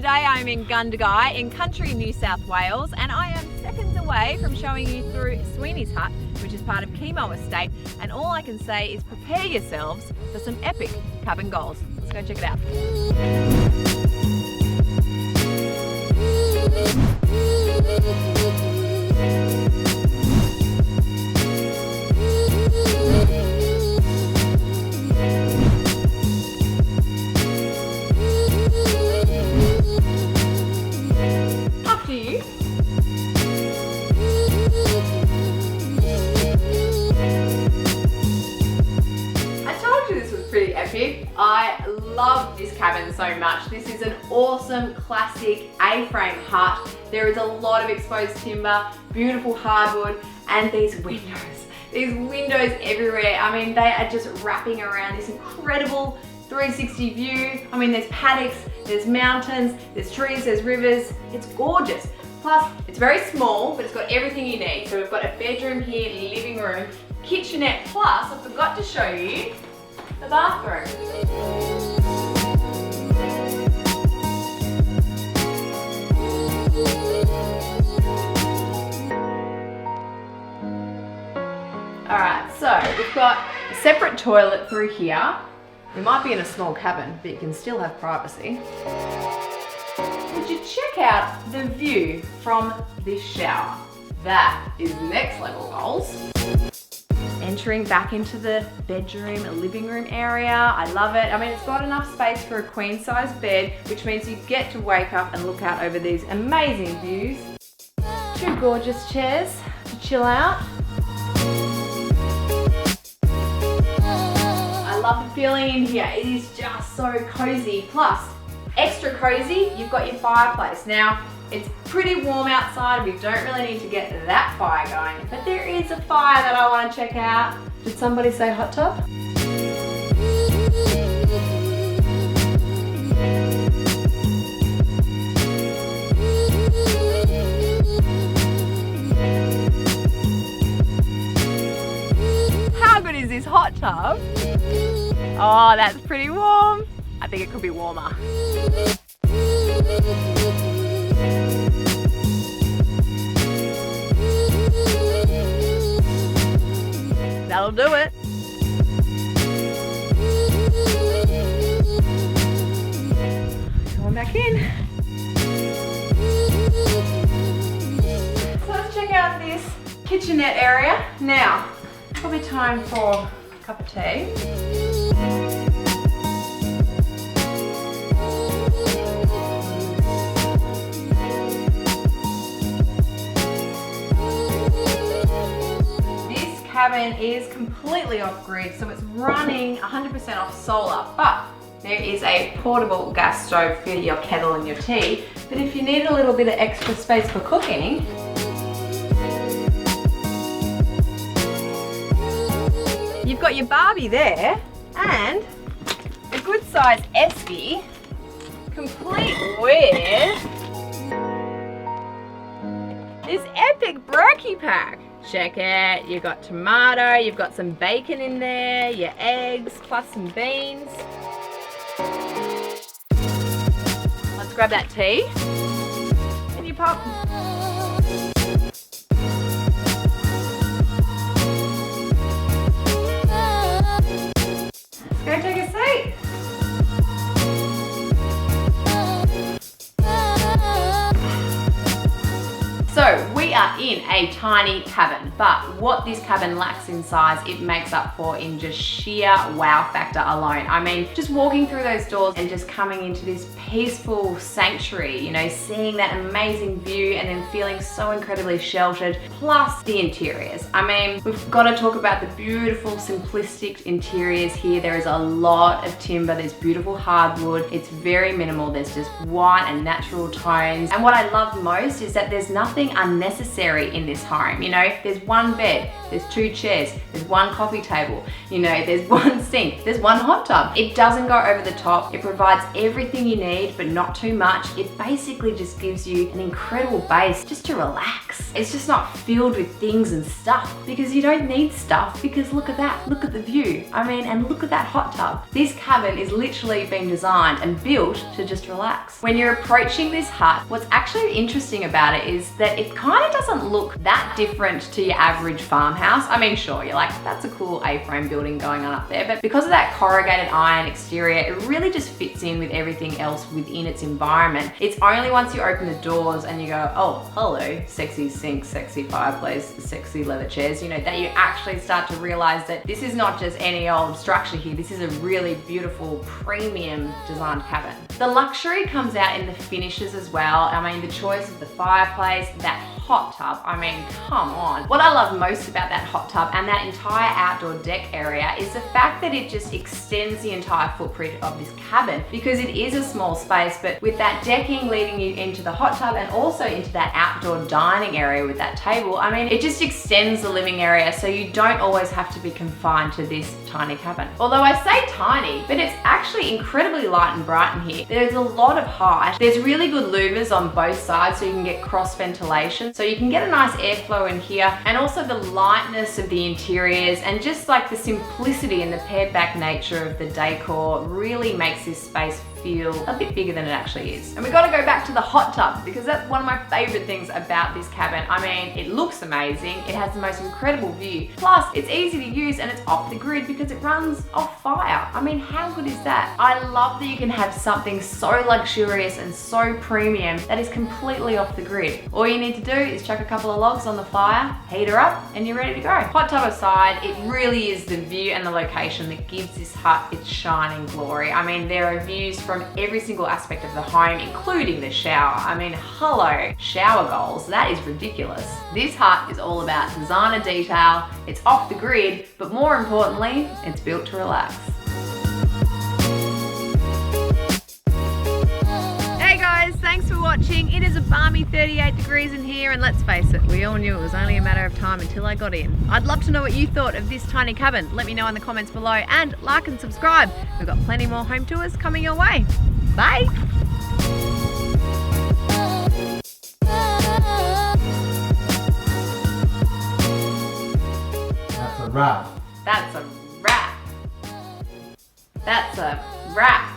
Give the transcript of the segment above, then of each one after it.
Today I'm in Gundagai in country New South Wales, and I am seconds away from showing you through Sweeney's hut, which is part of Kimo Estate, and all I can say is prepare yourselves for some epic cabin goals. Let's go check it out. Pretty epic. I love this cabin so much. This is an awesome classic A-frame hut. There is a lot of exposed timber, beautiful hardwood, and these windows. These windows everywhere. I mean, they are just wrapping around this incredible 360 view. I mean, there's paddocks, there's mountains, there's trees, there's rivers. It's gorgeous. Plus, it's very small, but it's got everything you need. So we've got a bedroom here, living room, kitchenette, plus I forgot to show you the bathroom. Alright, so we've got a separate toilet through here. We might be in a small cabin, but you can still have privacy. Would you check out the view from this shower? That is next level goals. Entering back into the bedroom, living room area. I love it. I mean, it's got enough space for a queen size bed, which means you get to wake up and look out over these amazing views. Two gorgeous chairs to chill out. I love the feeling in here. It is just so cozy. Plus, extra cozy, you've got your fireplace. Now, it's pretty warm outside. We don't really need to get that fire going, but there is a fire that I want to check out. Did somebody say hot tub? How good is this hot tub? Oh, that's pretty warm. I think it could be warmer. That'll do it. Going back in. So let's check out this kitchenette area. Now, probably time for a cup of tea. Cabin is completely off grid, so it's running 100% off solar, but there is a portable gas stove for your kettle and your tea. But if you need a little bit of extra space for cooking, you've got your Barbie there and a good size esky, complete with this epic brekkie pack. Check it, you've got tomato, you've got some bacon in there, your eggs, plus some beans. Let's grab that tea and your pop. Let's go take a seat. So we are in a tiny cabin, but what this cabin lacks in size, it makes up for in just sheer wow factor alone. I mean, just walking through those doors and just coming into this peaceful sanctuary, you know, seeing that amazing view and then feeling so incredibly sheltered, plus the interiors. I mean, we've got to talk about the beautiful simplistic interiors here. There is a lot of timber, there's beautiful hardwood, it's very minimal, there's just white and natural tones. And what I love most is that there's nothing unnecessary in this home. You know, there's one bed, there's 2 chairs, there's 1 coffee table, you know, there's 1 sink, there's 1 hot tub. It doesn't go over the top. It provides everything you need, but not too much. It basically just gives you an incredible base just to relax. It's just not filled with things and stuff, because you don't need stuff, because look at that, look at the view. I mean, and look at that hot tub. This cabin is literally been designed and built to just relax. When you're approaching this hut, what's actually interesting about it is that it kind of doesn't look that different to your average farmhouse. I mean, sure, you're like, that's a cool A-frame building going on up there, but because of that corrugated iron exterior, it really just fits in with everything else within its environment. It's only once you open the doors and you go, oh, hello, sexy sink, sexy fireplace, sexy leather chairs, you know, that you actually start to realize that this is not just any old structure here. This is a really beautiful, premium designed cabin. The luxury comes out in the finishes as well. I mean, the choice of the fireplace, that hot tub, I mean, come on. What I love most about that hot tub and that entire outdoor deck area is the fact that it just extends the entire footprint of this cabin, because it is a small space, but with that decking leading you into the hot tub and also into that outdoor dining area with that table, I mean, it just extends the living area, so you don't always have to be confined to this tiny cabin. Although I say tiny, but it's actually incredibly light and bright in here. There's a lot of height. There's really good louvers on both sides, so you can get cross ventilation. So you can get a nice airflow in here, and also the lightness of the interiors and just like the simplicity and the pared back nature of the decor really makes this space feel a bit bigger than it actually is. And we got to go back to the hot tub, because that's one of my favorite things about this cabin. I mean, it looks amazing. It has the most incredible view. Plus, it's easy to use and it's off the grid because it runs off fire. I mean, how good is that? I love that you can have something so luxurious and so premium that is completely off the grid. All you need to do is chuck a couple of logs on the fire, heat her up, and you're ready to go. Hot tub aside, it really is the view and the location that gives this hut its shining glory. I mean, there are views from every single aspect of the home, including the shower. I mean, hello, shower goals, that is ridiculous. This hut is all about designer detail, it's off the grid, but more importantly, it's built to relax. Hey guys, thanks for watching. It is a balmy 38 degrees in here, and let's face it, we all knew it was only a matter of time until I got in. I'd love to know what you thought of this tiny cabin. Let me know in the comments below, and like and subscribe. We've got plenty more home tours coming your way. Bye! That's a wrap. That's a wrap. That's a wrap.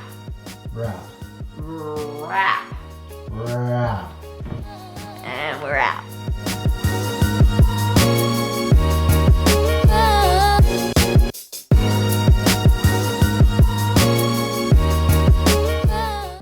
Wrap. Wrap. Wrap.